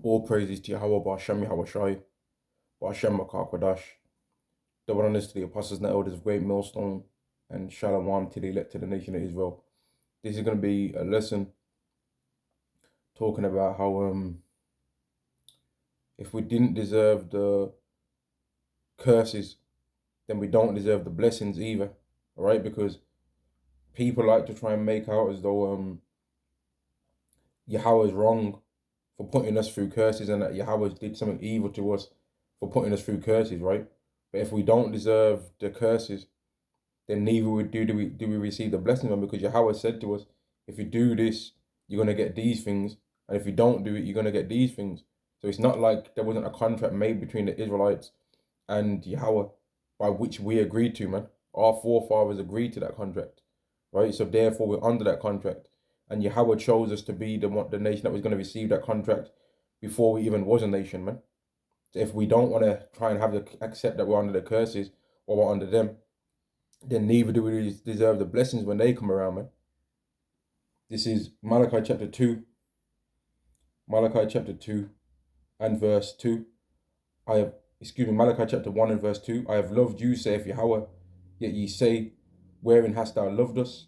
All praises to Yahweh, Ba'ashem Yahweh Shai, Ba'ashem Makar Kwadash. Double honors to the apostles and the elders of Great Millstone, and Shalom to the elect of the nation of Israel. This is going to be a lesson talking about how if we didn't deserve the curses, then we don't deserve the blessings either. All right, because people like to try and make out as though Yahweh is wrong for putting us through curses, and that Yahweh did something evil to us for putting us through curses, right? But if we don't deserve the curses, then neither do we receive the blessings, man, because Yahweh said to us, if you do this, you're gonna get these things, and if you don't do it, you're gonna get these things. So it's not like there wasn't a contract made between the Israelites and Yahweh by which we agreed to, man. Our forefathers agreed to that contract, right? So therefore we're under that contract. And Yahweh chose us to be the nation that was going to receive that contract before we even was a nation, man. So if we don't want to try and accept that we're under the curses or we're under them, then neither do we deserve the blessings when they come around, man. This is Malachi chapter 2. Malachi chapter 2 and verse 2. Malachi chapter 1 and verse 2. I have loved you, saith Yahweh, yet ye say, wherein hast thou loved us?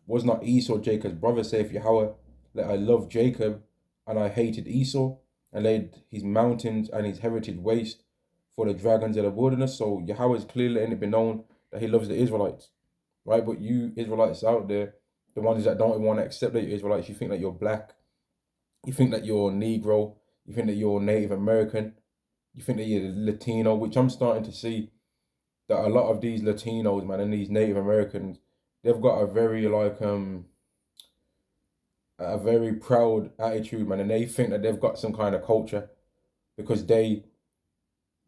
Was not Esau Jacob's brother, saith Yahweh, that I loved Jacob, and I hated Esau, and laid his mountains and his heritage waste for the dragons of the wilderness? So Yahweh is clearly letting it be known that he loves the Israelites, right? But you Israelites out there, the ones that don't even want to accept that you're Israelites, you think that you're black, you think that you're Negro, you think that you're Native American, you think that you're Latino, which I'm starting to see that a lot of these Latinos, man, and these Native Americans, they've got a very a very proud attitude, man, and they think that they've got some kind of culture because they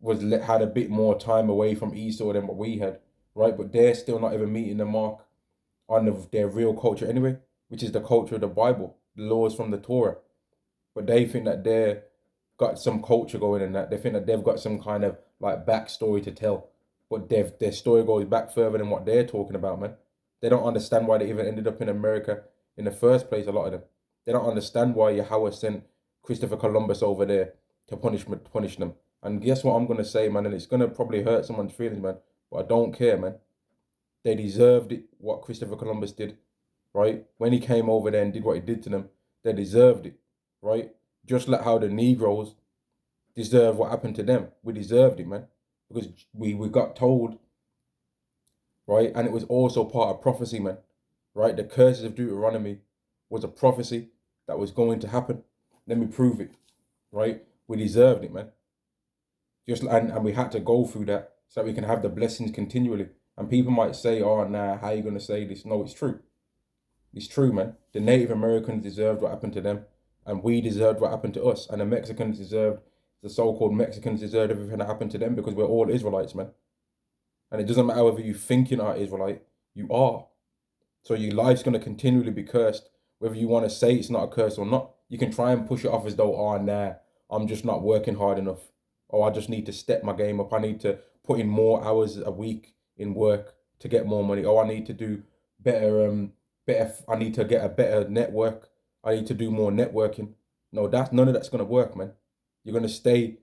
had a bit more time away from Esau than what we had, right? But they're still not even meeting the mark on their real culture anyway, which is the culture of the Bible, the laws from the Torah. But they think that they've got some culture going in that. They think that they've got some kind of like backstory to tell. But their story goes back further than what they're talking about, man. They don't understand why they even ended up in America in the first place, a lot of them. They don't understand why Yahweh sent Christopher Columbus over there to punish them. And guess what I'm going to say, man? And it's going to probably hurt someone's feelings, man. But I don't care, man. They deserved it, what Christopher Columbus did, right? When he came over there and did what he did to them, they deserved it, right? Just like how the Negroes deserve what happened to them. We deserved it, man. Because we got told, right? And it was also part of prophecy, man, right? The curses of Deuteronomy was a prophecy that was going to happen. Let me prove it, right? We deserved it, man. And we had to go through that so that we can have the blessings continually. And people might say, oh, nah, how are you going to say this? No, it's true. It's true, man. The Native Americans deserved what happened to them, and we deserved what happened to us. And the so-called Mexicans deserved everything that happened to them because we're all Israelites, man. And it doesn't matter whether you think you're not Israelite, you are. So your life's going to continually be cursed, whether you want to say it's not a curse or not. You can try and push it off as though, oh, nah, I'm just not working hard enough. Oh, I just need to step my game up. I need to put in more hours a week in work to get more money. Oh, I need to do better, I need to get a better network. I need to do more networking. No, none of that's going to work, man. You're going to stay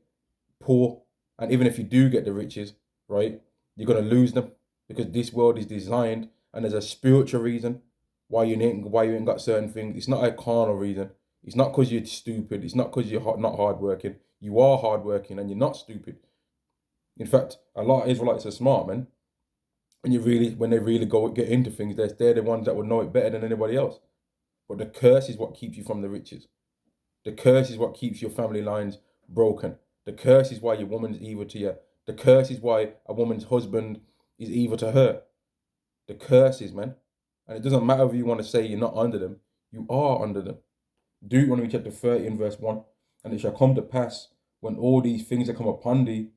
poor. And even if you do get the riches, right, you're going to lose them because this world is designed, and there's a spiritual reason why you ain't got certain things. It's not a carnal reason. It's not because you're stupid. It's not because you're not hardworking. You are hardworking and you're not stupid. In fact, a lot of Israelites are smart, man. And when they really get into things, they're the ones that will know it better than anybody else. But the curse is what keeps you from the riches. The curse is what keeps your family lines broken. The curse is why your woman's evil to you. The curse is why a woman's husband is evil to her. The curses, man. And it doesn't matter if you want to say you're not under them. You are under them. Deuteronomy chapter 30 and verse 1. And it shall come to pass, when all these things are come upon thee,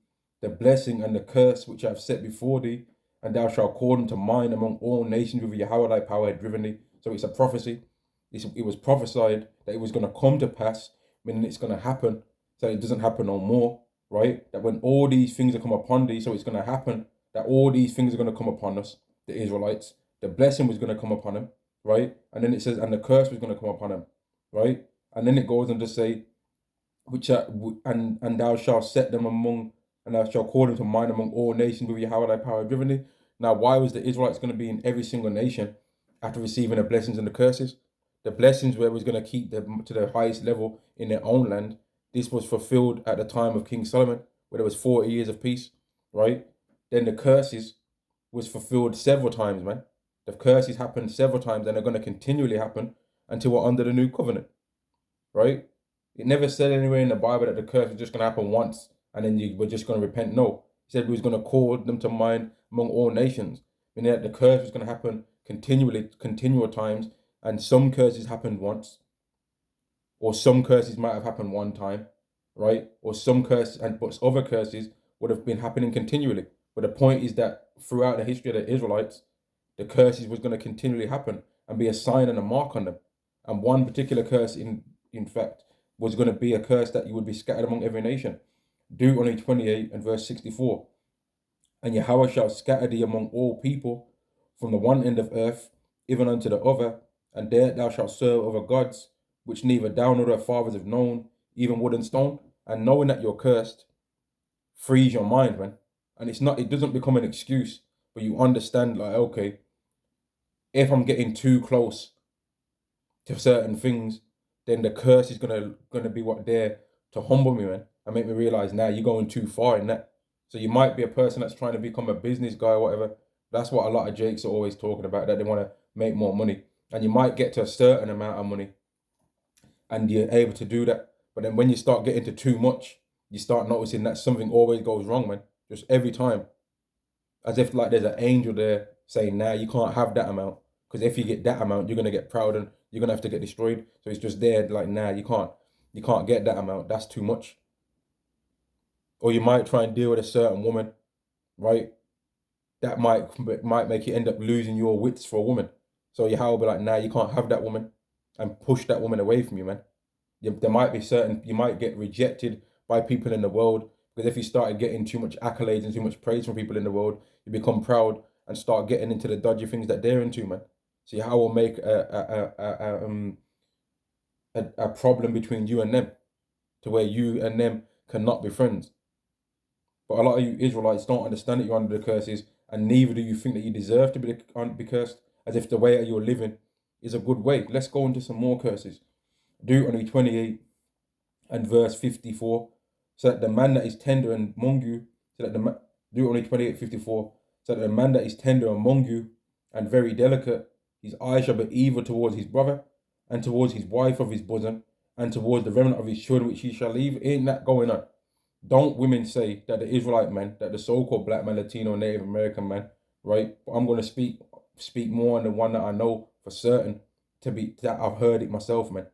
the blessing and the curse which I have set before thee, and thou shalt call them to mind among all nations with Yahweh thy power had driven thee. So it's a prophecy. It was prophesied that it was going to come to pass, meaning it's going to happen, so it doesn't happen no more, right? That when all these things are come upon thee, so it's going to happen, that all these things are going to come upon us, the Israelites. The blessing was going to come upon them, right? And then it says, and the curse was going to come upon them, right? And then it goes on to say, and thou shalt set them among, and thou shalt call them to mind among all nations with Yahweh thy power driven thee. Now, why was the Israelites going to be in every single nation after receiving the blessings and the curses? The blessings where it was going to keep them to the highest level in their own land. This was fulfilled at the time of King Solomon, where there was 40 years of peace, right? Then the curses was fulfilled several times, man. The curses happened several times, and they're going to continually happen until we're under the new covenant, right? It never said anywhere in the Bible that the curse was just going to happen once and then you were just going to repent. No, it said we was going to call them to mind among all nations, meaning that the curse was going to happen continually, continual times, and some curses happened once, or some curses might have happened one time, right? Or some curses, but other curses would have been happening continually. But the point is that throughout the history of the Israelites, the curses was going to continually happen and be a sign and a mark on them. And one particular curse, in fact, was going to be a curse that you would be scattered among every nation. Deuteronomy 28 and verse 64. And Yahweh shall scatter thee among all people from the one end of earth even unto the other, and there thou shalt serve other gods, which neither thou nor thy fathers have known, even wood and stone. And knowing that you're cursed frees your mind, man. And it doesn't become an excuse, but you understand, like, okay, if I'm getting too close to certain things, then the curse is gonna be what there to humble me, man, and make me realize now you're going too far in that. So you might be a person that's trying to become a business guy or whatever. That's what a lot of Jakes are always talking about, that they want to make more money. And you might get to a certain amount of money and you're able to do that. But then when you start getting to too much, you start noticing that something always goes wrong, man. Just every time. As if like there's an angel there saying, nah, you can't have that amount. Because if you get that amount, you're gonna get proud and you're gonna have to get destroyed. So it's just there, like, nah, you can't get that amount. That's too much. Or you might try and deal with a certain woman, right? That might make you end up losing your wits for a woman. So your will be like, nah, you can't have that woman, and push that woman away from you, man. There might be you might get rejected by people in the world, because if you started getting too much accolades and too much praise from people in the world, you become proud and start getting into the dodgy things that they're into, man. So your will make a problem between you and them, to where you and them cannot be friends. But a lot of you Israelites don't understand that you're under the curses, and neither do you think that you deserve to be cursed, as if the way that you're living is a good way. Let's go into some more curses. Deuteronomy 28 and verse 54. So that the man that is tender among you, Deuteronomy 28:54. So that the man that is tender among you and very delicate, his eyes shall be evil towards his brother, and towards his wife of his bosom, and towards the remnant of his children which he shall leave. Ain't that going on? Don't women say that the Israelite man, that the so-called black man, Latino, Native American man, right? But I'm going to speak more on the one that I know for certain, that I've heard it myself, man.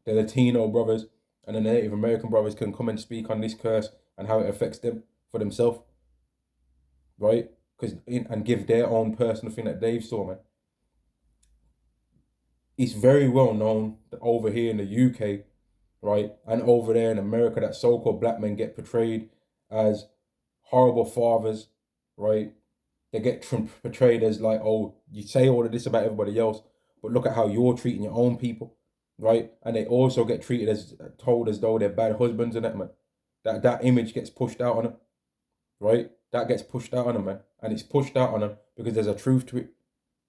The Latino brothers and the Native American brothers can come and speak on this curse and how it affects them for themselves, right? And give their own personal thing that they've saw, man. It's very well known that over here in the UK, right, and over there in America, that so-called black men get portrayed as horrible fathers, right? They get portrayed as like, oh, you say all of this about everybody else, but look at how you're treating your own people, right? And they also get told as though they're bad husbands and that, man. That image gets pushed out on them, right? That gets pushed out on them, man. And it's pushed out on them because there's a truth to it.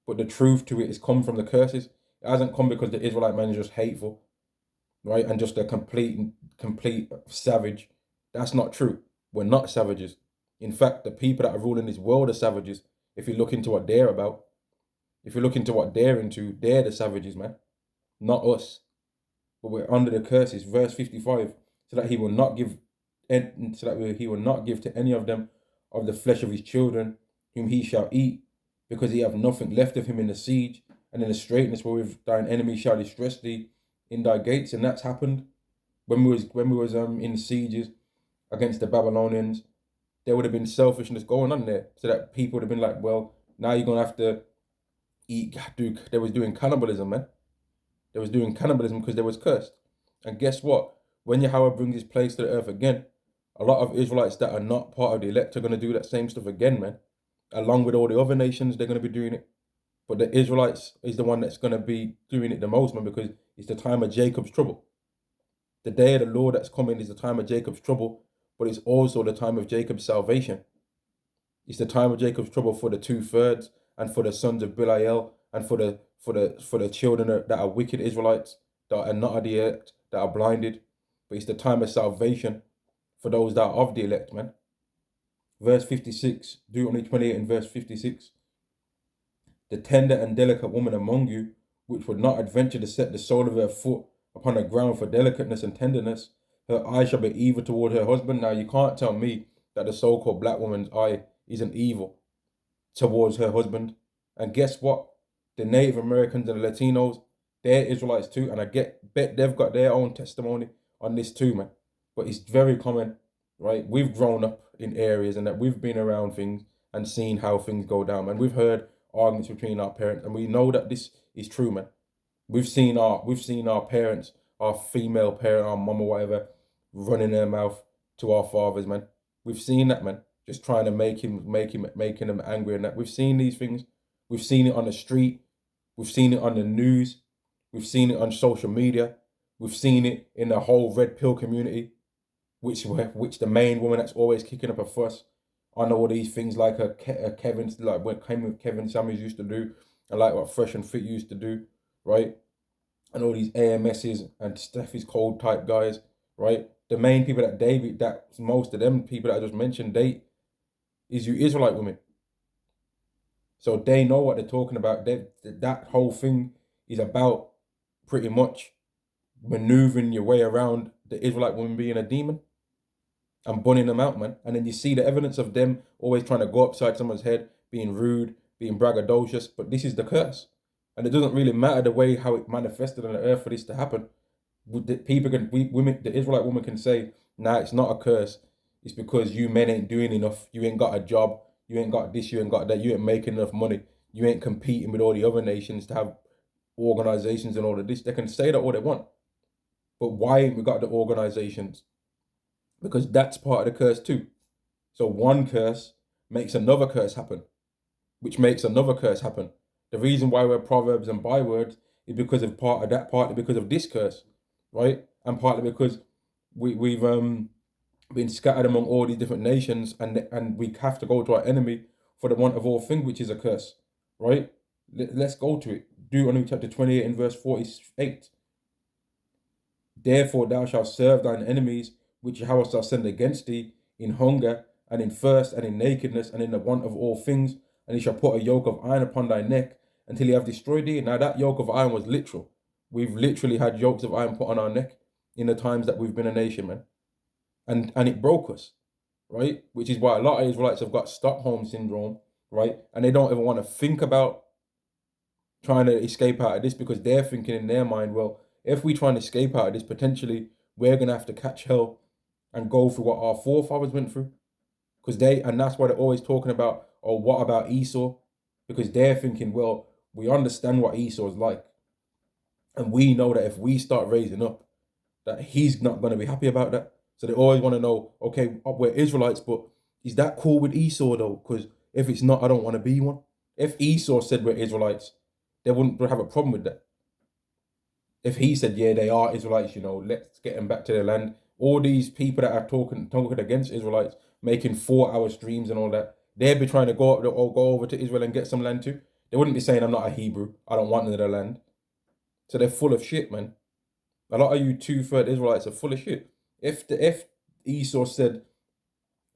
But the truth to it is come from the curses. It hasn't come because the Israelite man is just hateful, right? And just a complete savage. That's not true. We're not savages. In fact, the people that are ruling this world are savages. If you look into what they're about, if you look into what they're into, they're the savages, man. Not us. But we're under the curses. Verse 55. So that he will not give he will not give to any of them of the flesh of his children, whom he shall eat, because he have nothing left of him in the siege, and in the straitness wherewith thine enemy shall distress thee in thy gates. And that's happened when we was in sieges against the Babylonians. There would have been selfishness going on there, so that people would have been like, well, now you're gonna have to eat. They was doing cannibalism, man. They was doing cannibalism because they was cursed. And guess what? When Yahweh brings his place to the earth again, a lot of Israelites that are not part of the elect are going to do that same stuff again, man. Along with all the other nations, they're going to be doing it. But the Israelites is the one that's going to be doing it the most, man, because it's the time of Jacob's trouble. The day of the Lord that's coming is the time of Jacob's trouble, but it's also the time of Jacob's salvation. It's the time of Jacob's trouble for the 2/3 and for the sons of Belial and for the children that are wicked Israelites, that are not of the elect, that are blinded. But it's the time of salvation for those that are of the elect, man. Verse 56, Deuteronomy 28 and verse 56. The tender and delicate woman among you, which would not adventure to set the sole of her foot upon the ground for delicateness and tenderness, her eye shall be evil toward her husband. Now, you can't tell me that the so-called black woman's eye isn't evil towards her husband. And guess what? The Native Americans and the Latinos, they're Israelites too, and bet they've got their own testimony on this too, man. But it's very common, right? We've grown up in areas and that we've been around things and seen how things go down, and we've heard arguments between our parents, and we know that this is true, man. We've seen our parents, our female parent, our mum or whatever, running their mouth to our fathers, man. We've seen that, man. Just trying to making them angry and that. We've seen these things. We've seen it on the street. We've seen it on the news. We've seen it on social media. We've seen it in the whole red pill community, which the main woman that's always kicking up a fuss on all these things like Kevin, like what Kevin Samuels used to do, and like what Fresh and Fit used to do, right? And all these AMSs and Steffi's Cold type guys, right? The main people that most of them people that I just mentioned date is you Israelite women. So they know what they're talking about. That whole thing is about pretty much maneuvering your way around the Israelite woman being a demon and bunning them out, man. And then you see the evidence of them always trying to go upside someone's head, being rude, being braggadocious. But this is the curse. And it doesn't really matter the way how it manifested on the earth for this to happen. The Israelite woman can say, nah, it's not a curse. It's because you men ain't doing enough. You ain't got a job. You ain't got this, you ain't got that. You ain't making enough money. You ain't competing with all the other nations to have organizations and all of this. They can say that all they want. But why ain't we got the organizations? Because that's part of the curse too. So one curse makes another curse happen, which makes another curse happen. The reason why we're proverbs and bywords is because of part of that, partly because of this curse, right? And partly because we've been scattered among all these different nations, and we have to go to our enemy for the want of all things, which is a curse, right? Let's go to it. Deuteronomy chapter 28 and verse 48. Therefore thou shalt serve thine enemies, which Yahweh shall send against thee, in hunger, and in thirst, and in nakedness, and in the want of all things, and he shall put a yoke of iron upon thy neck, until he have destroyed thee. Now that yoke of iron was literal. We've literally had yokes of iron put on our neck in the times that we've been a nation, man. And it broke us, right? Which is why a lot of Israelites have got Stockholm syndrome, right? And they don't ever want to think about trying to escape out of this, because they're thinking in their mind, well, if we try and escape out of this, potentially we're going to have to catch hell and go through what our forefathers went through. And that's why they're always talking about, oh, what about Esau? Because they're thinking, well, we understand what Esau is like. And we know that if we start raising up, that he's not going to be happy about that. So they always want to know, okay, we're Israelites, but is that cool with Esau though? Because if it's not, I don't want to be one. If Esau said we're Israelites, they wouldn't have a problem with that. If he said, yeah, they are Israelites, let's get them back to their land. All these people that are talking against Israelites, making 4-hour streams and all that, they'd be trying to go over to Israel and get some land too. They wouldn't be saying, I'm not a Hebrew, I don't want none of their land. So they're full of shit, man. A lot of you 2/3 Israelites are full of shit. If Esau said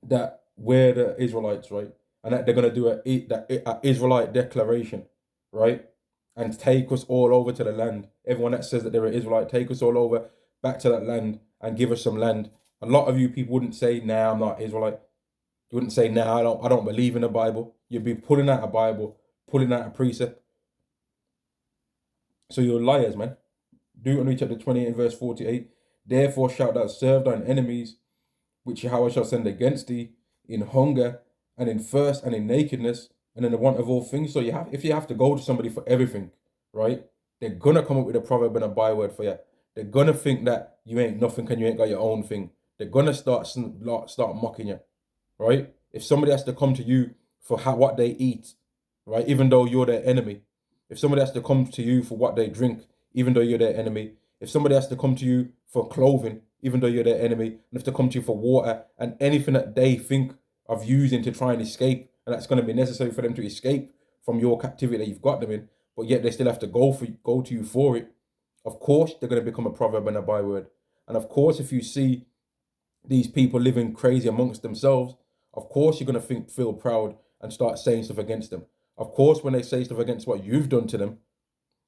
that we're the Israelites, right, and that they're gonna do a Israelite declaration, right, and take us all over to the land, everyone that says that they're an Israelite, take us all over back to that land and give us some land. A lot of you people wouldn't say, nah, I'm not Israelite. You wouldn't say, nah, I don't believe in the Bible. You'd be pulling out a Bible, pulling out a precept. So you're liars, man. Deuteronomy chapter 28 and verse 48. Therefore shalt thou serve thine enemies, which Yahweh shall send against thee, in hunger, and in thirst, and in nakedness, and in the want of all things. So if you have to go to somebody for everything, right, they're gonna come up with a proverb and a byword for you. They're gonna think that you ain't nothing and you ain't got your own thing. They're gonna start mocking you, right? If somebody has to come to you for what they eat, right, even though you're their enemy. If somebody has to come to you for what they drink, even though you're their enemy. if somebody has to come to you for clothing, even though you're their enemy, and if they come to you for water and anything that they think of using to try and escape, and that's going to be necessary for them to escape from your captivity that you've got them in, but yet they still have to go to you for it, of course they're going to become a proverb and a byword. And of course, if you see these people living crazy amongst themselves, of course you're going to feel proud and start saying stuff against them. Of course, when they say stuff against what you've done to them,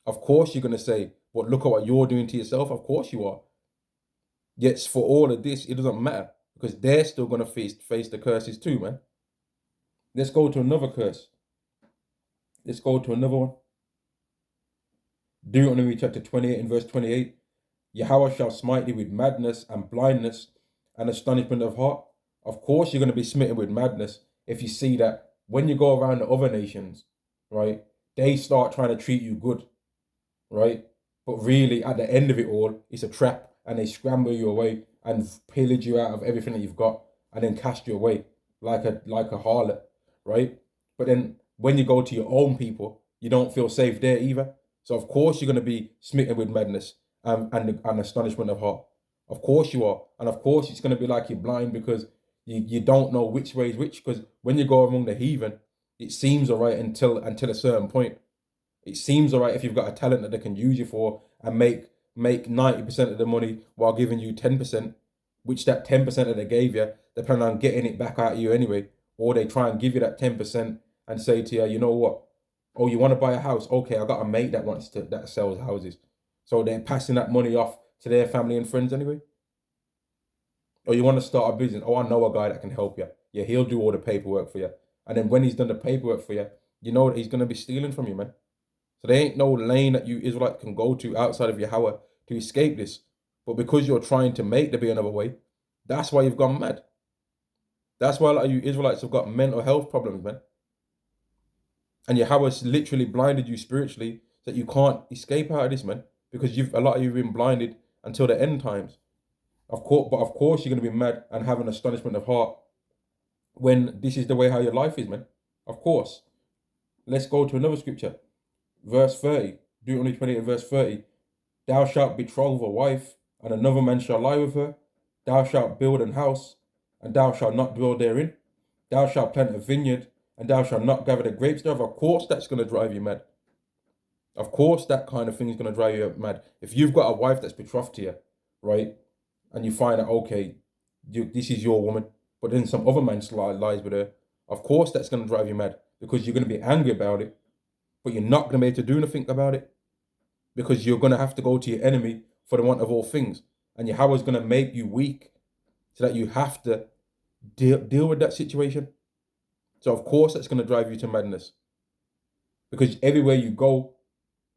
of course you're going to say, well, look at what you're doing to yourself. Of course you are. Yet for all of this, it doesn't matter, because they're still going to face the curses too, man. Let's go to another curse. Let's go to another one. Deuteronomy chapter 28 and verse 28. Yahweh shall smite thee with madness and blindness and astonishment of heart. Of course, you're going to be smitten with madness if you see that when you go around the other nations, right, they start trying to treat you good, right? But really, at the end of it all, it's a trap, and they scramble you away and pillage you out of everything that you've got and then cast you away like a harlot, right? But then when you go to your own people, you don't feel safe there either. So of course you're going to be smitten with madness and astonishment of heart. Of course you are. And of course it's going to be like you're blind because you don't know which way is which. Because when you go among the heathen, it seems all right until a certain point. It seems all right if you've got a talent that they can use you for and make 90% of the money while giving you 10%, which that 10% that they gave you, they plan on getting it back out of you anyway. Or they try and give you that 10% and say to you, you know what? Oh, you want to buy a house? Okay, I got a mate that sells houses. So they're passing that money off to their family and friends anyway. Or you want to start a business? Oh, I know a guy that can help you. Yeah, he'll do all the paperwork for you. And then when he's done the paperwork for you, you know that he's going to be stealing from you, man. So there ain't no lane that you Israelites can go to outside of Yahweh to escape this. But because you're trying to make there be another way, that's why you've gone mad. That's why a lot of you Israelites have got mental health problems, man. And Yahweh's literally blinded you spiritually so that you can't escape out of this, man. Because a lot of you have been blinded until the end times. Of course you're going to be mad and have an astonishment of heart when this is the way how your life is, man. Of course. Let's go to another scripture. Verse 30. Deuteronomy 28 verse 30. Thou shalt betroth a wife, and another man shall lie with her. Thou shalt build an house, and thou shalt not dwell therein. Thou shalt plant a vineyard, and thou shalt not gather the grapes thereof. Of course that's going to drive you mad. Of course that kind of thing is going to drive you mad. If you've got a wife that's betrothed to you, right, and you find out, okay, this is your woman, but then some other man lies with her, of course that's going to drive you mad, because you're going to be angry about it, but you're not going to be able to do nothing about it, because you're going to have to go to your enemy for the want of all things. And Yahweh's going to make you weak so that you have to deal with that situation. So of course that's going to drive you to madness, because everywhere you go,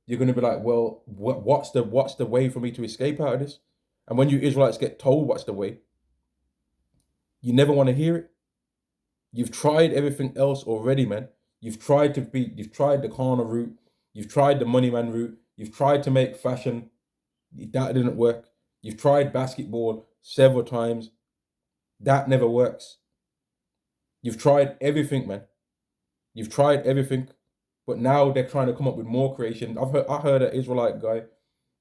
you're going to be like, well, what's the way for me to escape out of this? And when you Israelites get told what's the way, you never want to hear it. You've tried everything else already, man. You've tried the carnal route. You've tried the money man route. You've tried to make fashion. That didn't work. You've tried basketball several times. That never works. You've tried everything, man. You've tried everything. But now they're trying to come up with more creation. I heard an Israelite guy.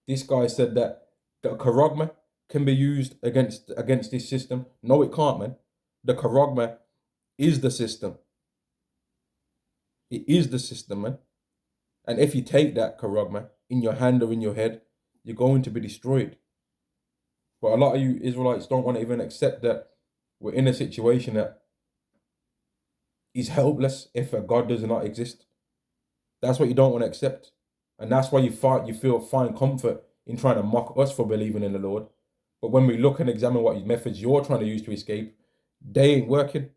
This guy said that the charagma can be used against this system. No, it can't, man. The charagma is the system. It is the system, man. And if you take that charagma in your hand or in your head, you're going to be destroyed. But a lot of you Israelites don't want to even accept that we're in a situation that is helpless if a God does not exist. That's what you don't want to accept. And that's why you find comfort in trying to mock us for believing in the Lord. But when we look and examine what methods you're trying to use to escape, they ain't working.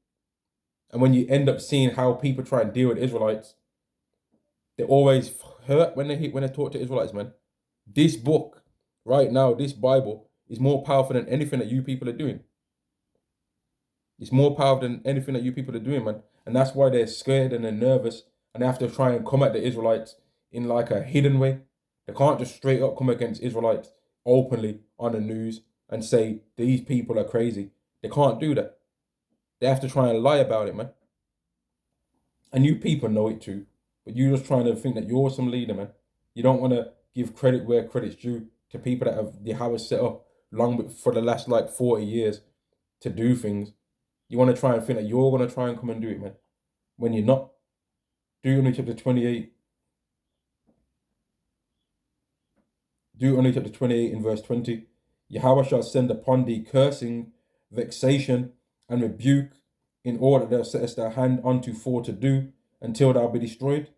And when you end up seeing how people try and deal with Israelites, they always hurt when they talk to Israelites, man. This book, right now, this Bible, is more powerful than anything that you people are doing. It's more powerful than anything that you people are doing, man. And that's why they're scared and they're nervous, and they have to try and come at the Israelites in like a hidden way. They can't just straight up come against Israelites openly on the news and say these people are crazy. They can't do that. They have to try and lie about it, man. And you people know it too. But you're just trying to think that you're some leader, man. You don't want to give credit where credit's due. to people that have Yahweh set up for the last like 40 years to do things. You want to try and think that you're going to try and come and do it, man, when you're not. Deuteronomy chapter 28. Deuteronomy chapter 28 in verse 20. Yahweh shall send upon thee cursing, vexation, and rebuke, in order thou settest thy hand unto for to do, until thou be destroyed,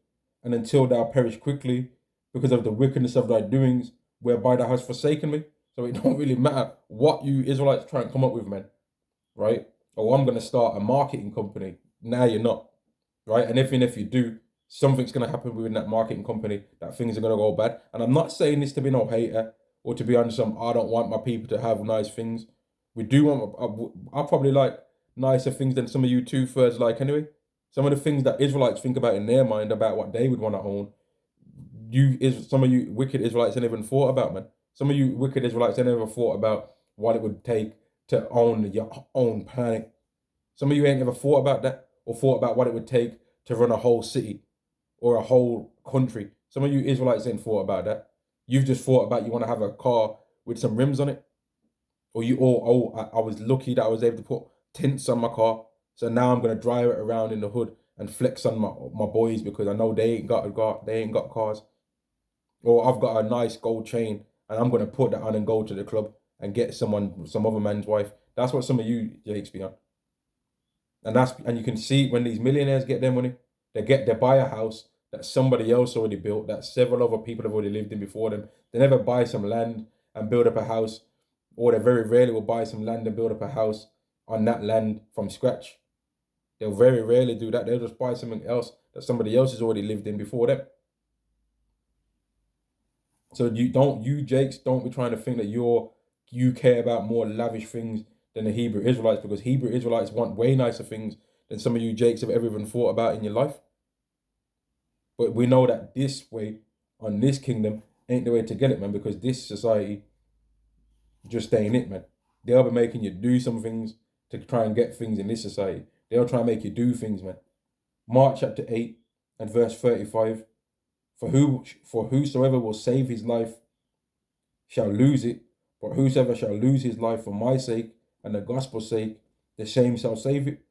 and until thou perish quickly, because of the wickedness of thy doings, whereby thou hast forsaken me. So it don't really matter what you Israelites try and come up with, man, right? Oh, I'm going to start a marketing company. Now you're not, right? And even if you do, something's going to happen within that marketing company, that things are going to go bad. And I'm not saying this to be no hater or to be on some, I don't want my people to have nice things. We do want, I probably like nicer things than some of you 2/3 like anyway. Some of the things that Israelites think about in their mind about what they would want to own, some of you wicked Israelites ain't even thought about, man. Some of you wicked Israelites ain't ever thought about what it would take to own your own planet. Some of you ain't ever thought about that, or thought about what it would take to run a whole city or a whole country. Some of you Israelites ain't thought about that. You've just thought about you want to have a car with some rims on it. Or I was lucky that I was able to put tints on my car. So now I'm gonna drive it around in the hood and flex on my boys because I know they ain't got cars. Or I've got a nice gold chain and I'm gonna put that on and go to the club and get some other man's wife. That's what some of you Jakes be on. And you can see when these millionaires get their money, they buy a house that somebody else already built, that several other people have already lived in before them. They never buy some land and build up a house, or they very rarely will buy some land and build up a house on that land from scratch. They'll very rarely do that. They'll just buy something else that somebody else has already lived in before them. So you Jakes, don't be trying to think that you care about more lavish things than the Hebrew Israelites, because Hebrew Israelites want way nicer things than some of you Jakes have ever even thought about in your life. But we know that this way, on this kingdom, ain't the way to get it, man, because this society just ain't it, man. They'll be making you do some things to try and get things in this society. They'll try and make you do things, man. Mark chapter 8 and verse 35. For whosoever will save his life shall lose it, but whosoever shall lose his life for my sake and the gospel's sake, the same shall save it.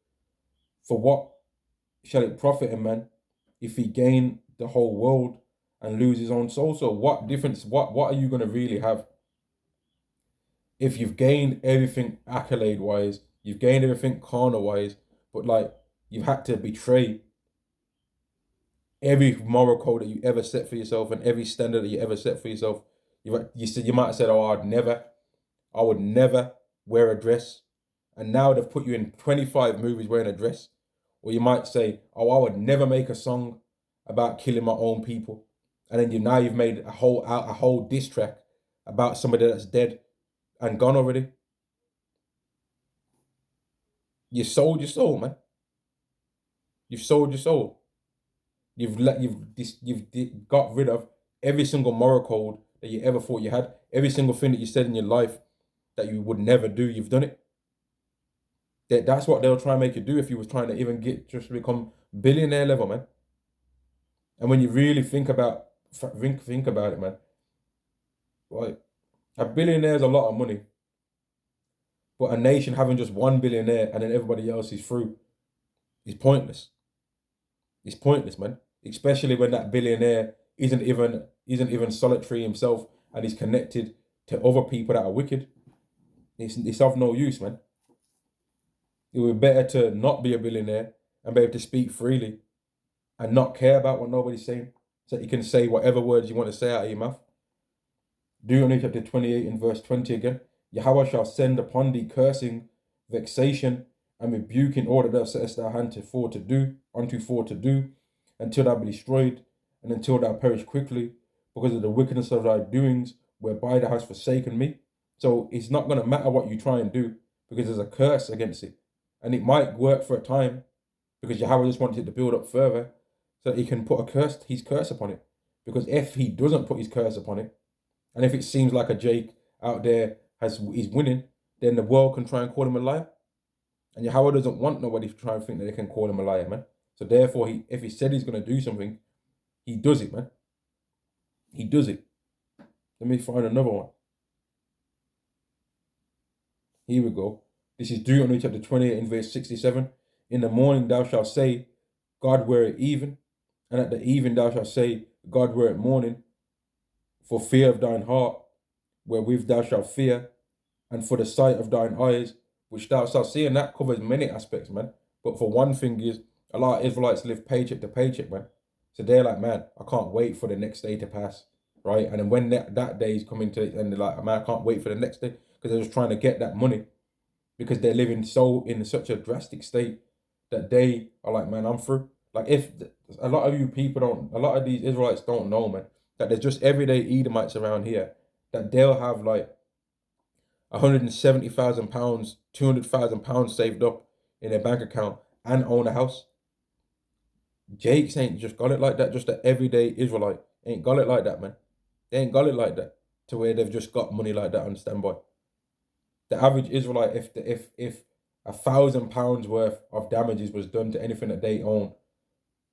For what shall it profit a man if he gain the whole world and lose his own soul? So what difference, what are you going to really have if you've gained everything accolade wise, you've gained everything corner wise, but like you've had to betray every moral code that you ever set for yourself and every standard that you ever set for yourself? You might have said, oh, I would never wear a dress, and now they've put you in 25 movies wearing a dress. Or you might say, oh, I would never make a song about killing my own people, and then you've made a whole diss track about somebody that's dead and gone already. You sold your soul, man. You've sold your soul. You've got rid of every single moral code that you ever thought you had. Every single thing that you said in your life that you would never do, you've done it. That's what they'll try and make you do if you was trying to even just become billionaire level, man. And when you really think about it, man, like a billionaire is a lot of money, but a nation having just one billionaire and then everybody else is through is pointless. It's pointless, man. Especially when that billionaire isn't even solitary himself and is connected to other people that are wicked. It's of no use, man. It would be better to not be a billionaire and be able to speak freely and not care about what nobody's saying, so that you can say whatever words you want to say out of your mouth. Deuteronomy chapter 28 and verse 20 again. Yahweh shall send upon thee cursing, vexation, and rebuke, in order thou settest thy hand for to do, until thou be destroyed, and until thou perish quickly, because of the wickedness of thy doings, whereby thou hast forsaken me. So it's not going to matter what you try and do, because there's a curse against it. And it might work for a time, because Yahweh just wanted it to build up further, so that he can put his curse upon it. Because if he doesn't put his curse upon it, and if it seems like a Jake out there is winning, then the world can try and call him a liar. And Yahweh doesn't want nobody to try and think that they can call him a liar, man. So therefore, if he said he's going to do something, he does it, man. He does it. Let me find another one. Here we go. This is Deuteronomy chapter 28 and verse 67. In the morning thou shalt say, God were it even, and at the even thou shalt say, God were it morning, for fear of thine heart, wherewith thou shalt fear, and for the sight of thine eyes, which thou shalt see. And that covers many aspects, man. But for one thing is, a lot of Israelites live paycheck to paycheck, man. So they're like, man, I can't wait for the next day to pass, right? And then when that day is coming to, and they're like, man, I can't wait for the next day, because they're just trying to get that money, because they're living in such a drastic state that they are like, man, I'm through. Like, if a lot of you people don't, a lot of these Israelites don't know, man, that there's just everyday Edomites around here that they'll have like £170,000, £200,000 saved up in their bank account and own a house. Jakes ain't just got it like that. Just an everyday Israelite ain't got it like that, man. They ain't got it like that to where they've just got money like that on standby. The average Israelite, if £1,000 worth of damages was done to anything that they own,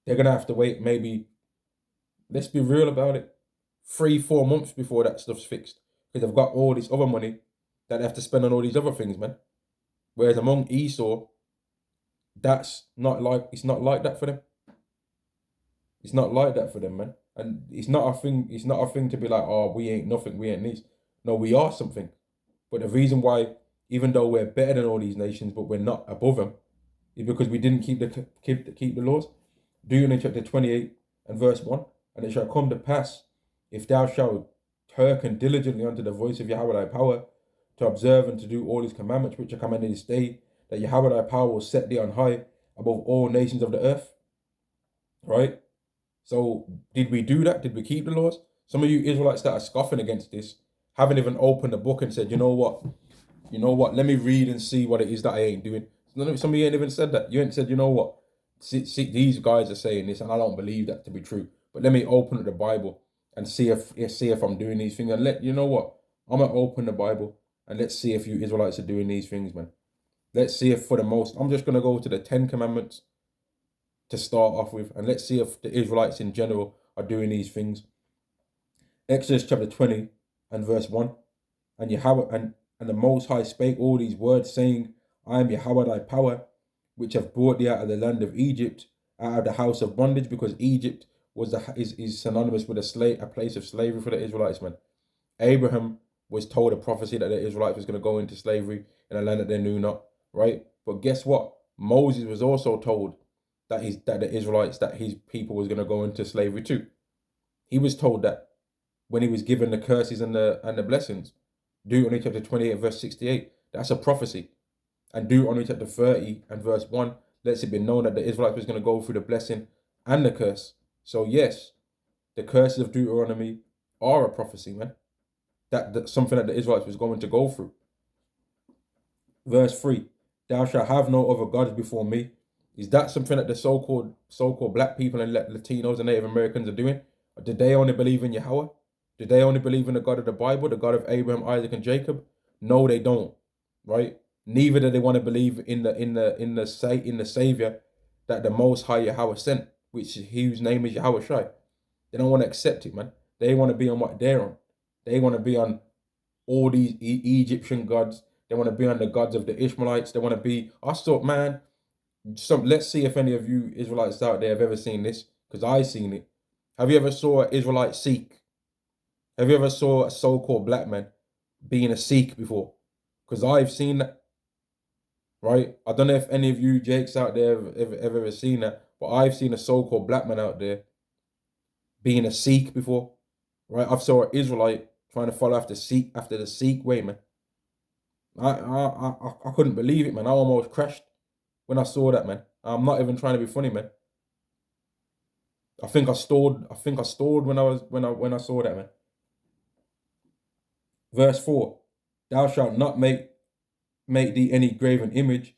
they're gonna have to wait maybe, let's be real about it, 3-4 months before that stuff's fixed, because they've got all this other money that they have to spend on all these other things, man. Whereas among Esau, it's not like that for them. It's not like that for them, man. And it's not a thing to be like, oh, we ain't nothing, we ain't this. No, we are something. But the reason why, even though we're better than all these nations, but we're not above them, is because we didn't keep the laws. Deuteronomy chapter 28 and verse 1. And it shall come to pass, if thou shalt hearken diligently unto the voice of Yahweh thy power, to observe and to do all his commandments which are commanded this day, that Yahweh thy power will set thee on high above all nations of the earth. Right? So did we do that? Did we keep the laws? Some of you Israelites that are scoffing against this haven't even opened the book and said, you know what, let me read and see what it is that I ain't doing. Some of you ain't even said that. You ain't said, you know what, see, these guys are saying this and I don't believe that to be true, but let me open up the Bible and see if I'm doing these things. And you know what, I'm gonna open the Bible and let's see if you Israelites are doing these things, man. Let's see if I'm just gonna go to the 10 commandments to start off with, and let's see if the Israelites in general are doing these things. Exodus chapter 20 and verse 1. And Yahweh and the Most High spake all these words, saying, I am Yahweh thy power, which have brought thee out of the land of Egypt, out of the house of bondage, because Egypt is synonymous with a place of slavery for the Israelites, man. Abraham was told a prophecy that the Israelites was going to go into slavery in a land that they knew not, right? But guess what? Moses was also told that the Israelites, that his people was going to go into slavery too. He was told that when he was given the curses and the blessings. Deuteronomy chapter 28 verse 68. That's a prophecy. And Deuteronomy chapter 30 and verse 1 lets it be known that the Israelites was going to go through the blessing and the curse. So yes, the curses of Deuteronomy are a prophecy, man. That's something that the Israelites was going to go through. Verse 3. Thou shalt have no other gods before me. Is that something that the so-called black people and Latinos and Native Americans are doing? Or did they only believe in Yahweh? Did they only believe in the God of the Bible, the God of Abraham, Isaac, and Jacob? No, they don't. Right? Neither do they want to believe in the Savior that the Most High Yahweh sent, whose name is Yahweh Shai. They don't want to accept it, man. They want to be on what they're on. They want to be on all these Egyptian gods. They want to be on the gods of the Ishmaelites. They want to be. I thought, man. Let's see if any of you Israelites out there have ever seen this, because I've seen it. Have you ever saw an Israelite Sikh? Have you ever saw a so-called black man being a Sikh before? Because I've seen that, right? I don't know if any of you Jakes out there have ever seen that, but I've seen a so-called black man out there being a Sikh before, right? I've saw an Israelite trying to follow after the Sikh way, man. I couldn't believe it, man. I almost crashed when I saw that, man. I'm not even trying to be funny, man. I think I stalled when I saw that, man. Verse 4. Thou shalt not make thee any graven image,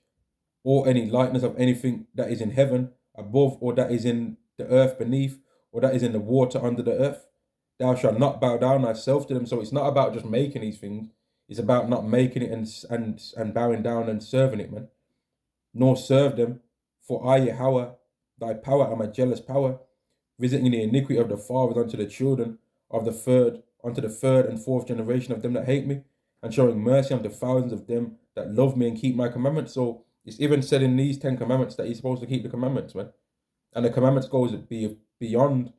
or any likeness of anything that is in heaven above, or that is in the earth beneath, or that is in the water under the earth. Thou shalt not bow down thyself to them. So it's not about just making these things. It's about not making it and bowing down and serving it, man. Nor serve them. For I, Yahweh, thy power, am a jealous power, visiting the iniquity of the fathers unto the children of the third unto the third and fourth generation of them that hate me, and showing mercy unto thousands of them that love me and keep my commandments. So it's even said in these 10 commandments that he's supposed to keep the commandments, man. And the commandments goes beyond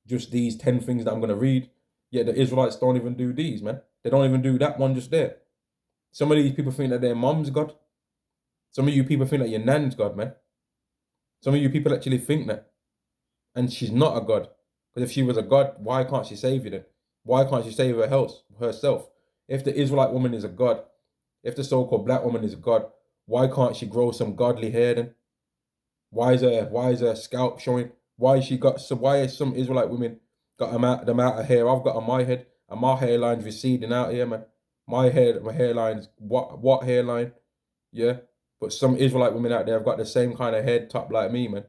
just these 10 things that I'm going to read. Yet the Israelites don't even do these, man. They don't even do that one just there. Some of these people think that their mom's God. Some of you people think that your nan's God, man. Some of you people actually think that. And she's not a God. Because if she was a God, why can't she save you then? Why can't she save herself? If the Israelite woman is a God, if the so-called black woman is a God, why can't she grow some godly hair then? Why is her scalp showing? Why is some Israelite women got the amount of hair I've got on my head, and my hairline's receding out here, man? My hairline's what hairline? Yeah. But some Israelite women out there have got the same kind of head top like me, man.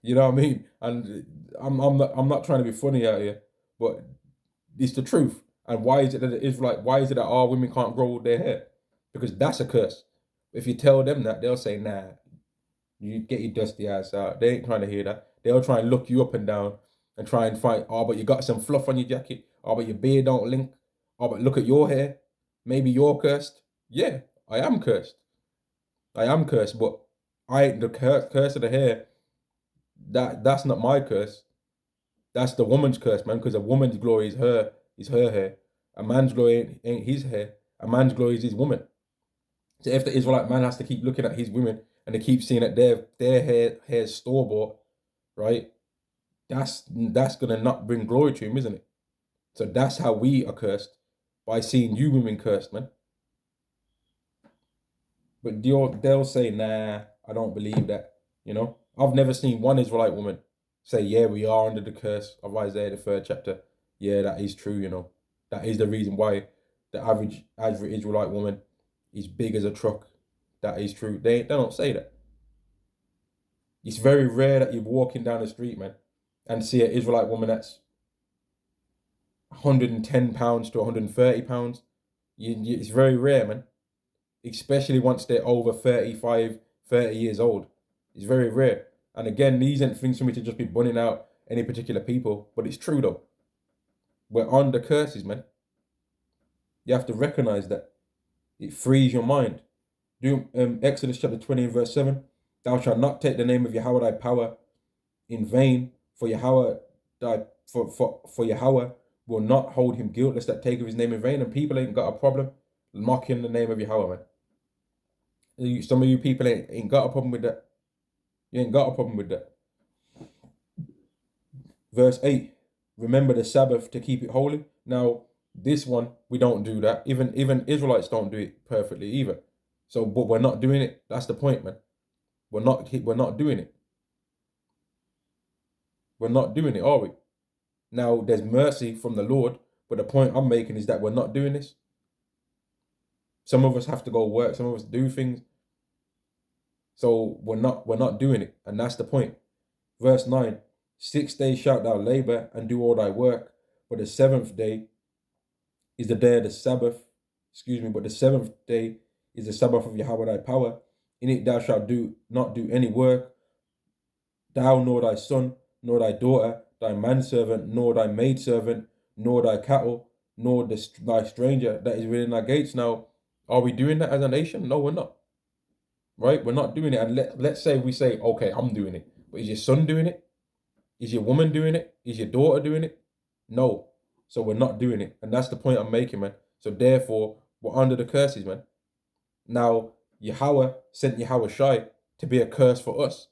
You know what I mean? And I'm not trying to be funny out here, but it's the truth. And why is it that our women can't grow their hair? Because that's a curse. If you tell them that, they'll say, nah, you get your dusty ass out. They ain't trying to hear that. They'll try and look you up and down and try and find, oh, but you got some fluff on your jacket. Oh, but your beard don't link. Oh, but look at your hair. Maybe you're cursed. Yeah, I am cursed. I am cursed, but I ain't the curse of the hair. That's not my curse. That's the woman's curse, man, because a woman's glory is her hair. A man's glory ain't his hair. A man's glory is his woman. So if the Israelite man has to keep looking at his women and they keep seeing that their hair's store bought, right? That's gonna not bring glory to him, isn't it? So that's how we are cursed, by seeing you women cursed, man. But they'll say, nah, I don't believe that. You know, I've never seen one Israelite woman say, yeah, we are under the curse of Isaiah the 3rd chapter. Yeah, that is true. You know, that is the reason why the average Israelite woman is big as a truck. That is true. They don't say that. It's very rare that you're walking down the street, man, and see an Israelite woman that's 110 pounds to 130 pounds. It's very rare, man. Especially once they're over 35, 30 years old. It's very rare. And again, these aren't things for me to just be bunning out any particular people, but it's true though. We're under curses, man. You have to recognize that. It frees your mind. Do Exodus chapter 20 and verse 7. Thou shalt not take the name of Yahweh thy power in vain, for Yahweh for Yahweh will not hold him guiltless that taketh his name in vain. And people ain't got a problem mocking the name of Yahweh, man. Some of you people ain't got a problem with that. You ain't got a problem with that. Verse 8, remember the Sabbath to keep it holy. Now, this one, we don't do that. Even Israelites don't do it perfectly either. So, but we're not doing it. That's the point, man. We're not doing it. We're not doing it, are we? Now, there's mercy from the Lord, but the point I'm making is that we're not doing this. Some of us have to go work. Some of us do things. So we're not doing it. And that's the point. Verse 9, 6 days shalt thou labor and do all thy work, but the seventh day is the day of the Sabbath. But the seventh day is the Sabbath of Yahweh thy power. In it thou shalt not do any work, thou nor thy son, nor thy daughter, thy manservant, nor thy maidservant, nor thy cattle, nor thy stranger that is within thy gates. Now, are we doing that as a nation? No, we're not. Right? We're not doing it. And let's say we say, okay, I'm doing it. But is your son doing it? Is your woman doing it? Is your daughter doing it? No. So we're not doing it. And that's the point I'm making, man. So therefore, we're under the curses, man. Now, Yahweh sent Yahweh Shai to be a curse for us.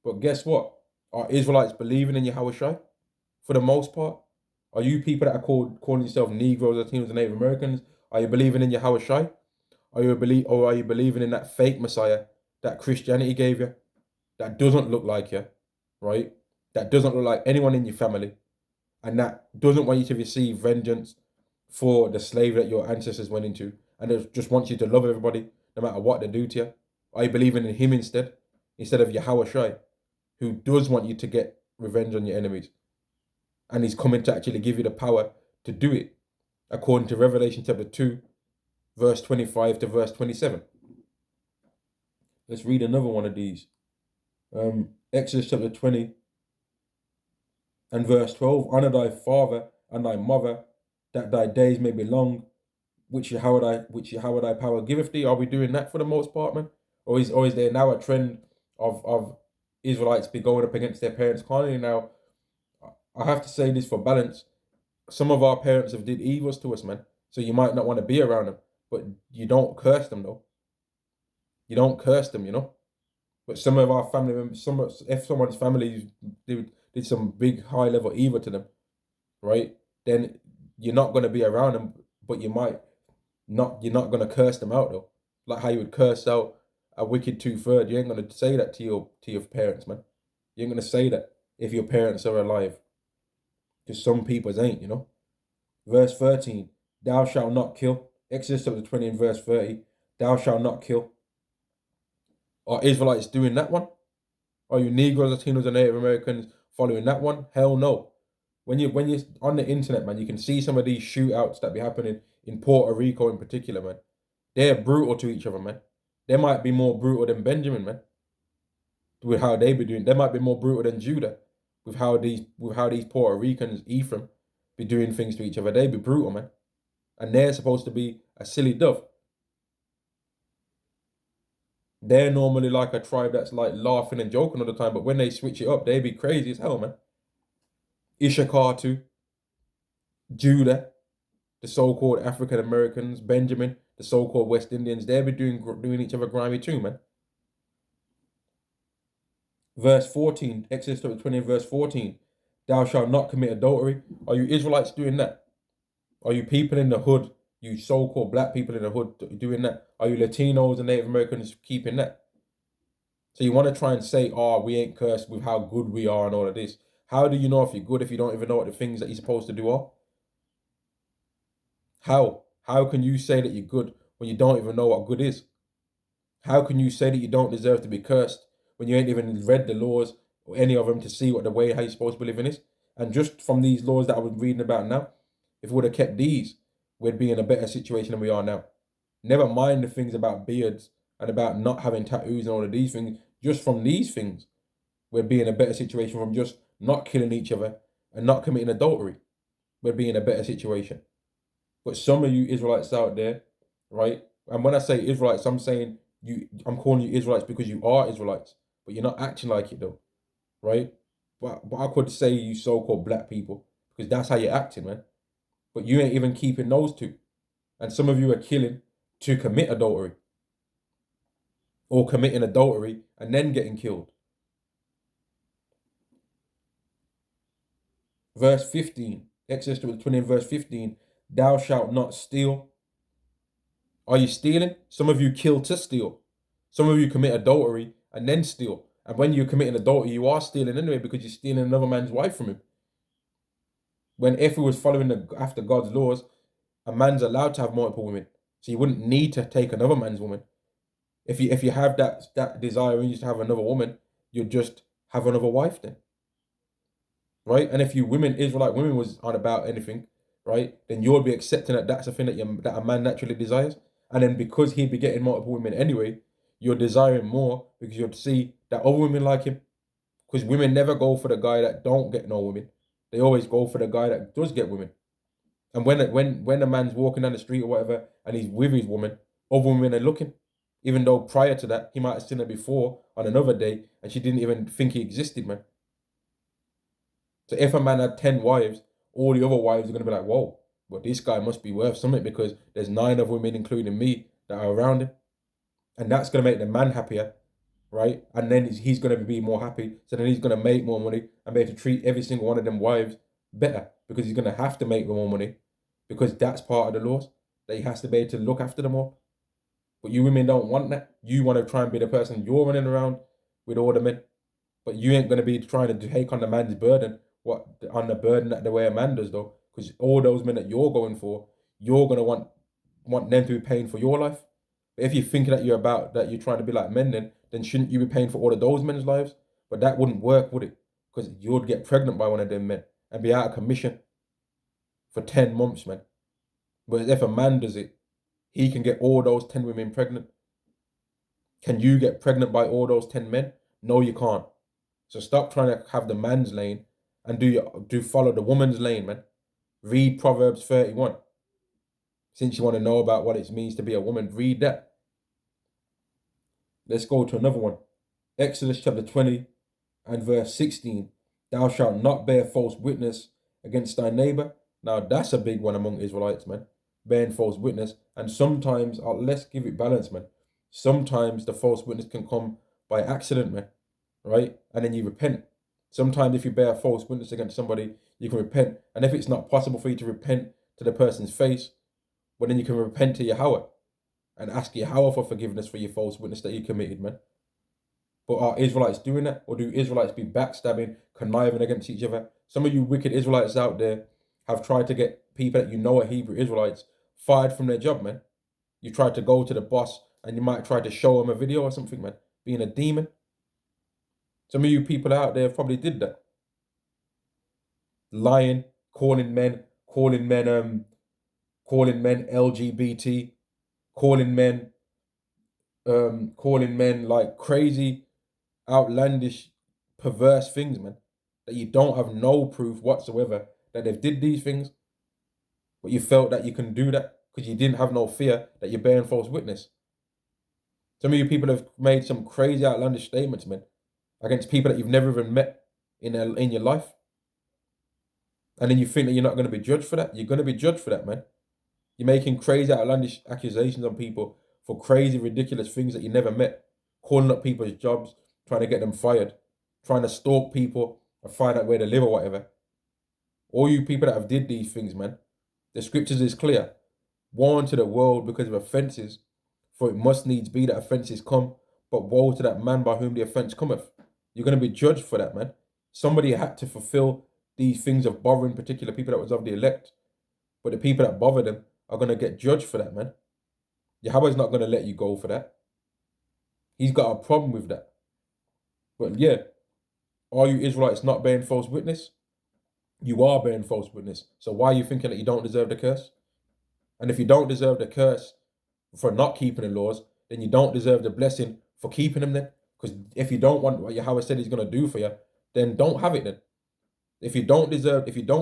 But guess what? Are Israelites believing in Yahweh Shai? For the most part? Are you people that are calling yourself Negroes, Latinos, and Native Americans? Are you believing in Yahweh Shai? Are you believing in that fake Messiah that Christianity gave you? That doesn't look like you, right? That doesn't look like anyone in your family. And that doesn't want you to receive vengeance for the slave that your ancestors went into. And it just wants you to love everybody, no matter what they do to you. Are you believing in him instead of Yahweh Shai, who does want you to get revenge on your enemies? And he's coming to actually give you the power to do it, according to Revelation chapter 2, verse 25 to verse 27. Let's read another one of these. Exodus chapter 20 and verse 12. Honor thy father and thy mother, that thy days may be long, which how would I power giveth thee? Are we doing that for the most part, man? Or is there now a trend of Israelites be going up against their parents carnally now? I have to say this for balance. Some of our parents have did evils to us, man. So you might not want to be around them, but you don't curse them though. You don't curse them, you know. But some of our family members, if someone's family did some big high level evil to them, right? Then you're not gonna be around them, but you're not gonna curse them out though. Like how you would curse out a wicked two-third. You ain't gonna say that to your parents, man. You ain't gonna say that if your parents are alive. Because some people's ain't, you know. Verse 13, thou shalt not kill. Exodus chapter 20 and verse 30, thou shalt not kill. Are Israelites doing that one? Are you Negroes, Latinos, and Native Americans following that one? Hell no. When you're on the internet, man, you can see some of these shootouts that be happening in Puerto Rico in particular, man. They're brutal to each other, man. They might be more brutal than Benjamin, man. With how they be doing, they might be more brutal than Judah. With how these Puerto Ricans, Ephraim, be doing things to each other. They be brutal, man. And they're supposed to be a silly dove. They're normally like a tribe that's like laughing and joking all the time, but when they switch it up, they be crazy as hell, man. Issachar too, Judah, the so-called African Americans, Benjamin, the so-called West Indians, they be doing each other grimy too, man. Verse 14, Exodus 20, verse 14, thou shalt not commit adultery. Are you Israelites doing that? Are you people in the hood, you so-called black people in the hood doing that? Are you Latinos and Native Americans keeping that? So you want to try and say, oh, we ain't cursed with how good we are and all of this. How do you know if you're good if you don't even know what the things that you're supposed to do are? How? How can you say that you're good when you don't even know what good is? How can you say that you don't deserve to be cursed when you ain't even read the laws or any of them to see what the way how you're supposed to be living is? And just from these laws that I was reading about now, if we would have kept these, we'd be in a better situation than we are now. Never mind the things about beards and about not having tattoos and all of these things. Just from these things, we'd be in a better situation from just not killing each other and not committing adultery. We'd be in a better situation. But some of you Israelites out there, right? And when I say Israelites, I'm calling you Israelites because you are Israelites, but you're not acting like it though, right? But I could say you so-called black people because that's how you're acting, man. But you ain't even keeping those two. And some of you are killing to commit adultery or committing adultery and then getting killed. Verse 15, Exodus 20 and verse 15, thou shalt not steal. Are you stealing? Some of you kill to steal. Some of you commit adultery and then steal. And when you're committing adultery, you are stealing anyway because you're stealing another man's wife from him. When if he was following after God's laws, a man's allowed to have multiple women. So you wouldn't need to take another man's woman. If you have that desire and you just have another woman, you'd just have another wife then. Right? And if you Israelite women was on about anything, right, then you'll be accepting that that's a thing that a man naturally desires. And then because he'd be getting multiple women anyway, you're desiring more because you'd see that other women like him. Because women never go for the guy that don't get no women. They always go for the guy that does get women. And when a man's walking down the street or whatever and he's with his woman, other women are looking. Even though prior to that, he might have seen her before on another day and she didn't even think he existed, man. So if a man had 10 wives, all the other wives are going to be like, whoa, but this guy must be worth something because there's 9 of women, including me, that are around him. And that's going to make the man happier, right? And then he's going to be more happy. So then he's going to make more money and be able to treat every single one of them wives better because he's going to have to make more money because that's part of the laws that he has to be able to look after them all. But you women don't want that. You want to try and be the person you're running around with all the men. But you ain't going to be trying to take on the man's burden, on the burden that the way a man does though. Because all those men that you're going for, you're going to want them to be paying for your life. But if you're thinking that you're trying to be like men then shouldn't you be paying for all of those men's lives? But that wouldn't work, would it? Because you'd get pregnant by one of them men and be out of commission for 10 months, man. But if a man does it, he can get all those 10 women pregnant. Can you get pregnant by all those 10 men? No, you can't. So stop trying to have the man's lane and do follow the woman's lane, man. Read Proverbs 31. Since you want to know about what it means to be a woman, read that. Let's go to another one. Exodus chapter 20 and verse 16. Thou shalt not bear false witness against thy neighbor. Now that's a big one among Israelites, man. Bearing false witness. And sometimes, let's give it balance, man. Sometimes the false witness can come by accident, man. Right? And then you repent. Sometimes if you bear false witness against somebody, you can repent. And if it's not possible for you to repent to the person's face, well, then you can repent to Yahweh and ask Yahweh for forgiveness for your false witness that you committed, man. But are Israelites doing that? Or do Israelites be backstabbing, conniving against each other? Some of you wicked Israelites out there have tried to get people that you know are Hebrew Israelites fired from their job, man. You tried to go to the boss and you might try to show him a video or something, man. Being a demon. Some of you people out there probably did that. Lying, calling men LGBT, calling men like crazy, outlandish, perverse things, man. That you don't have no proof whatsoever that they've did these things, but you felt that you can do that because you didn't have no fear that you're bearing false witness. Some of you people have made some crazy, outlandish statements, man, against people that you've never even met in your life. And then you think that you're not going to be judged for that. You're going to be judged for that, man. You're making crazy, outlandish accusations on people for crazy, ridiculous things that you never met. Calling up people's jobs, trying to get them fired, trying to stalk people and find out where they live or whatever. All you people that have did these things, man, the scriptures is clear. Woe unto the world because of offences, for it must needs be that offences come, but woe to that man by whom the offence cometh. You're going to be judged for that, man. Somebody had to fulfill these things of bothering particular people that was of the elect. But the people that bother them are going to get judged for that, man. Yahweh's not going to let you go for that. He's got a problem with that. But yeah, are you Israelites not bearing false witness? You are bearing false witness. So why are you thinking that you don't deserve the curse? And if you don't deserve the curse for not keeping the laws, then you don't deserve the blessing for keeping them then. Because if you don't want what Yahweh said he's going to do for you, then don't have it then. If you don't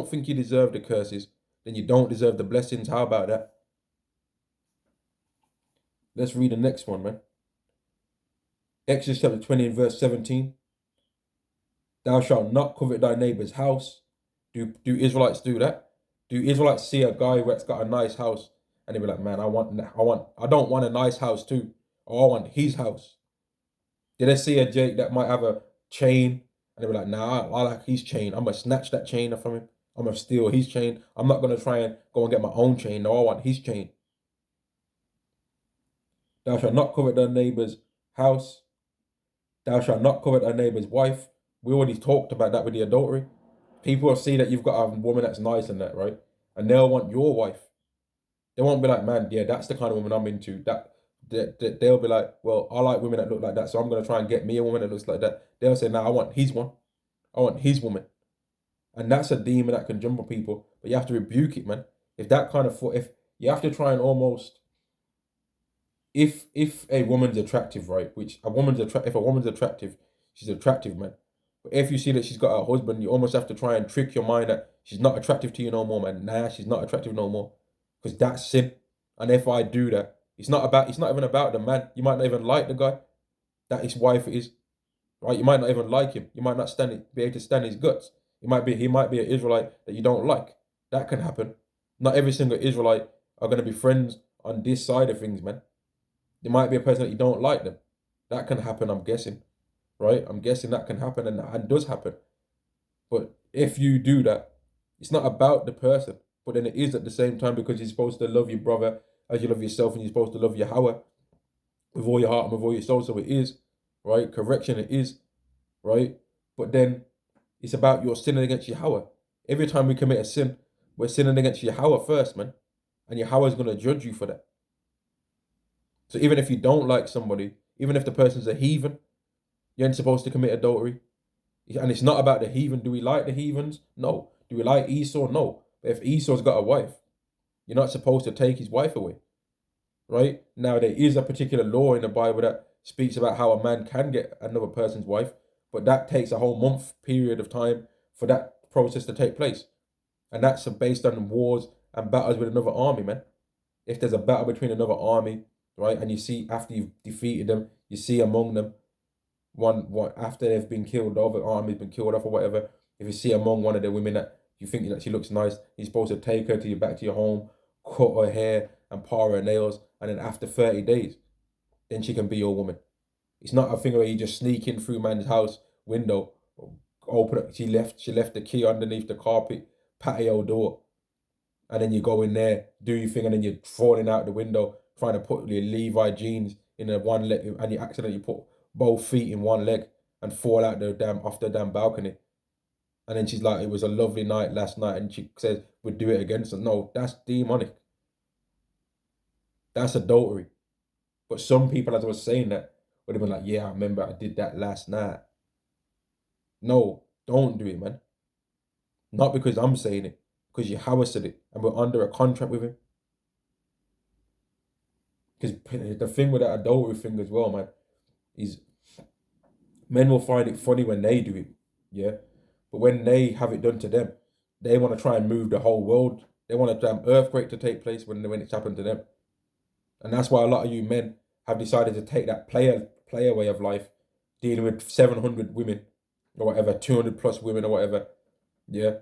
think you deserve the curses, then you don't deserve the blessings. How about that? Let's read the next one, man. Exodus chapter 20 and verse 17. Thou shalt not covet thy neighbor's house. Do Israelites do that? Do Israelites see a guy that's got a nice house and they be like, man, I don't want a nice house too. Or I want his house. Did they see a Jake that might have a chain and they be like, nah, I like his chain. I'm going to snatch that chain from him. I'm going to steal his chain. I'm not going to try and go and get my own chain. No, I want his chain. Thou shalt not covet thy neighbor's house. Thou shalt not covet thy neighbor's wife. We already talked about that with the adultery. People will see that you've got a woman that's nice and that, right? And they'll want your wife. They won't be like, man, yeah, that's the kind of woman I'm into. They'll be like, well, I like women that look like that, so I'm going to try and get me a woman that looks like that. They'll say, nah, I want his one. I want his woman. And that's a demon that can jump on people, but you have to rebuke it, man. If you have to try and almost, if a woman's attractive, right, if a woman's attractive, she's attractive, man. But if you see that she's got a husband, you almost have to try and trick your mind that she's not attractive to you no more, man. Nah, she's not attractive no more. Because that's sin. And if I do that, it's not even about the man. You might not even like the guy that his wife is. Right? You might not even like him. You might not be able to stand his guts. He might be an Israelite that you don't like. That can happen. Not every single Israelite are going to be friends on this side of things, man. There might be a person that you don't like them. That can happen, I'm guessing. Right? I'm guessing that can happen and does happen. But if you do that, it's not about the person, but then it is at the same time because you're supposed to love your brother as you love yourself and you're supposed to love Yahweh with all your heart and with all your soul. So it is, right? Correction, it is, right? But then it's about your sinning against Yahweh. Every time we commit a sin, we're sinning against Yahweh first, man. And Yahweh is going to judge you for that. So even if you don't like somebody, even if the person's a heathen, you ain't supposed to commit adultery. And it's not about the heathen. Do we like the heathens? No. Do we like Esau? No. But if Esau's got a wife, you're not supposed to take his wife away. Right? Now, there is a particular law in the Bible that speaks about how a man can get another person's wife, but that takes a whole month period of time for that process to take place. And that's based on wars and battles with another army, man. If there's a battle between another army, right, and you see after you've defeated them, you see among them one after they've been killed, the other army's been killed off or whatever. If you see among one of the women that you think that she looks nice, you're supposed to take her to your back to your home, cut her hair and par her nails, and then after 30 days, then she can be your woman. It's not a thing where you just sneak in through man's house window, open up. She left the key underneath the carpet patio door, and then you go in there, do your thing, and then you're falling out the window trying to put your Levi jeans in a one leg, and you accidentally put both feet in one leg and fall out the damn off the damn balcony. And then she's like, "It was a lovely night last night," and she says, "We'd do it again." So no, that's demonic. That's adultery. But some people, as I was saying that, would have been like, "Yeah, I remember I did that last night." No, don't do it, man. Not because I'm saying it, because Yahweh said it, and we're under a contract with him. Because the thing with that adultery thing as well, man, is men will find it funny when they do it, yeah? But when they have it done to them, they want to try and move the whole world. They want a damn earthquake to take place when it's happened to them. And that's why a lot of you men have decided to take that player way of life, dealing with 700 women or whatever, 200 plus women or whatever, yeah?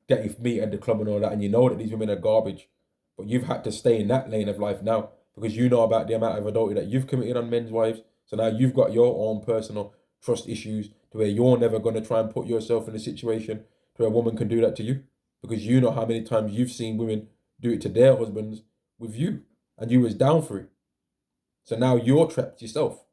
Get your meat at the club and all that, and you know that these women are garbage. But you've had to stay in that lane of life now because you know about the amount of adultery that you've committed on men's wives. So now you've got your own personal trust issues to where you're never going to try and put yourself in a situation to where a woman can do that to you, because you know how many times you've seen women do it to their husbands with you and you was down for it. So now you're trapped yourself.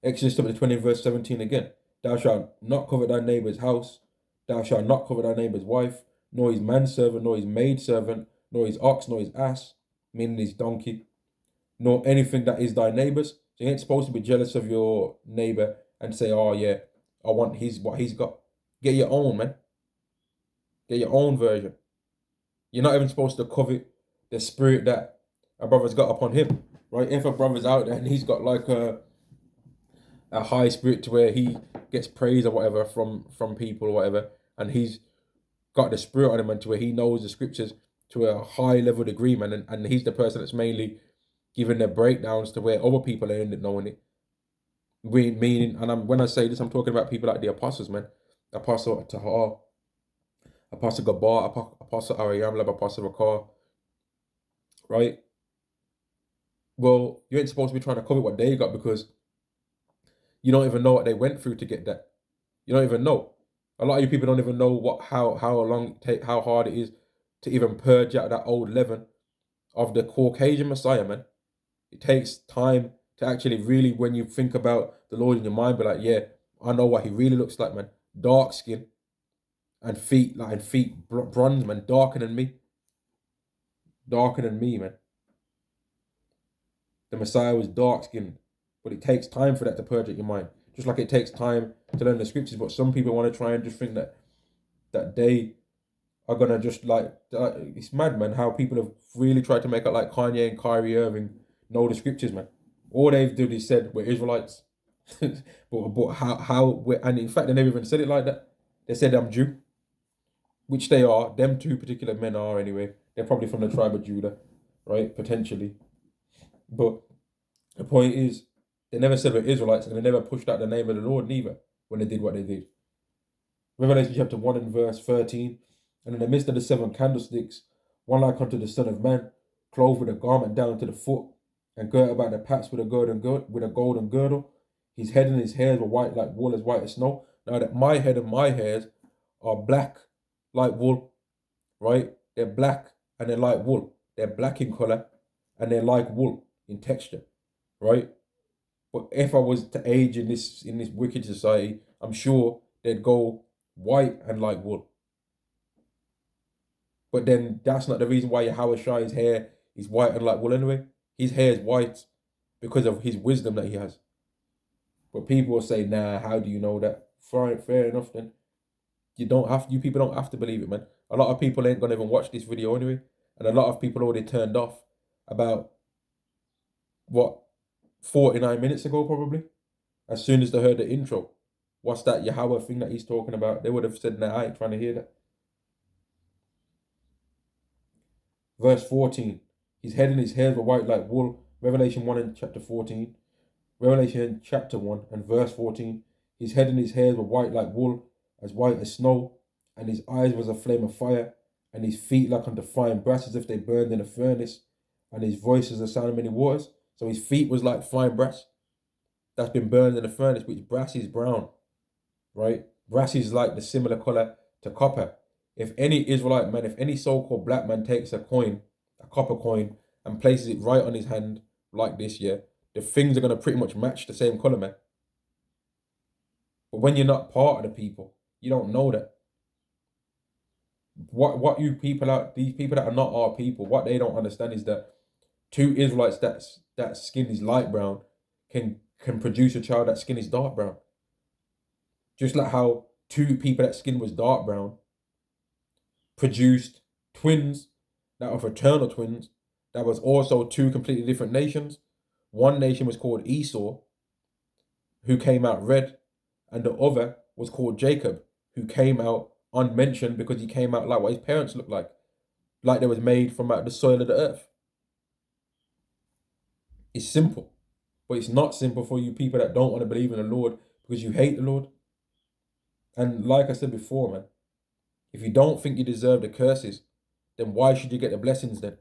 Exodus chapter 20 verse 17 again. Thou shalt not covet thy neighbour's house. Thou shalt not covet thy neighbour's wife, nor his manservant, nor his maidservant, nor his ox, nor his ass, meaning his donkey, nor anything that is thy neighbour's. So you ain't supposed to be jealous of your neighbour and say, "Oh yeah, I want what he's got." Get your own, man. Get your own version. You're not even supposed to covet the spirit that a brother's got upon him, right? If a brother's out there and he's got like a high spirit to where he gets praise or whatever from people or whatever, and he's got the spirit on him and to where he knows the scriptures to a high level degree, man, and he's the person that's mainly giving the breakdowns to where other people end up knowing it. Meaning, and when I say this, I'm talking about people like the apostles, man. Apostle Tahar, Apostle Gabar, Apostle Ariamlab, Apostle Rakar, right? Well, you ain't supposed to be trying to cover what they got because you don't even know what they went through to get that. You don't even know. A lot of you people don't even know how long how hard it is to even purge out that old leaven of the Caucasian Messiah, man. It takes time to actually really, when you think about the Lord in your mind, be like, yeah, I know what he really looks like, man. Dark skin and feet, bronze, man, darker than me. Darker than me, man. The Messiah was dark skinned, but it takes time for that to purge out your mind. Just like it takes time to learn the scriptures, but some people want to try and just think that they are gonna just like it's mad, man. How people have really tried to make it like Kanye and Kyrie Irving know the scriptures, man. All they've done is said we're Israelites, but how and in fact they never even said it like that. They said I'm Jew, which they are. Them two particular men are anyway. They're probably from the tribe of Judah, right? Potentially, but the point is they never said we're Israelites, and they never pushed out the name of the Lord neither when they did what they did. Revelation chapter 1 and verse 13. And in the midst of the seven candlesticks, one like unto the Son of Man, clothed with a garment down to the foot, and girt about the paps with a golden girdle. His head and his hairs were white like wool, as white as snow. Now that my head and my hairs are black like wool, right? They're black and they're like wool. They're black in color and they're like wool in texture, right? But if I was to age in this wicked society, I'm sure they'd go white and like wool. But then that's not the reason why Yahweh Shai's hair is white and like wool anyway. His hair is white because of his wisdom that he has. But people will say, nah, how do you know that? Fair enough then. You people don't have to believe it, man. A lot of people ain't gonna even watch this video anyway. And a lot of people already turned off about, what, 49 minutes ago probably? As soon as they heard the intro. What's that Yahweh thing that he's talking about? They would have said, nah, I ain't trying to hear that. Verse 14. His head and his hairs were white like wool. Revelation 1 and chapter 14. Revelation chapter 1 and verse 14. His head and his hairs were white like wool, as white as snow, and his eyes was a flame of fire, and his feet like unto fine brass, as if they burned in a furnace, and his voice as the sound of many waters. So his feet was like fine brass that's been burned in a furnace, which brass is brown, right? Brass is like the similar color to copper. If any Israelite man, if any so-called black man takes a coin, a copper coin, and places it right on his hand like this, yeah, the things are gonna pretty much match the same color, man. But when you're not part of the people, you don't know that. What you people out, these people that are not our people, what they don't understand is that two Israelites that skin is light brown can produce a child that skin is dark brown. Just like how two people that skin was dark brown produced twins that are fraternal twins that was also two completely different nations. One nation was called Esau, who came out red, and the other was called Jacob, who came out unmentioned because he came out like what his parents looked like they was made from out the soil of the earth. It's simple, but it's not simple for you people that don't want to believe in the Lord because you hate the Lord. And like I said before, man, if you don't think you deserve the curses, then why should you get the blessings then?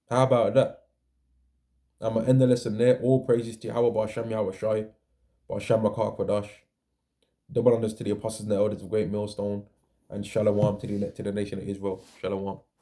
How about that? I'm going to end the lesson there. All praises to Yahweh, Ba'Shem Yahweh Shai, Ba'Shem Makar Kwadash. Double honors to the apostles and the elders of Great Millstone, and Shalom to the elect to the nation of Israel. Shalom.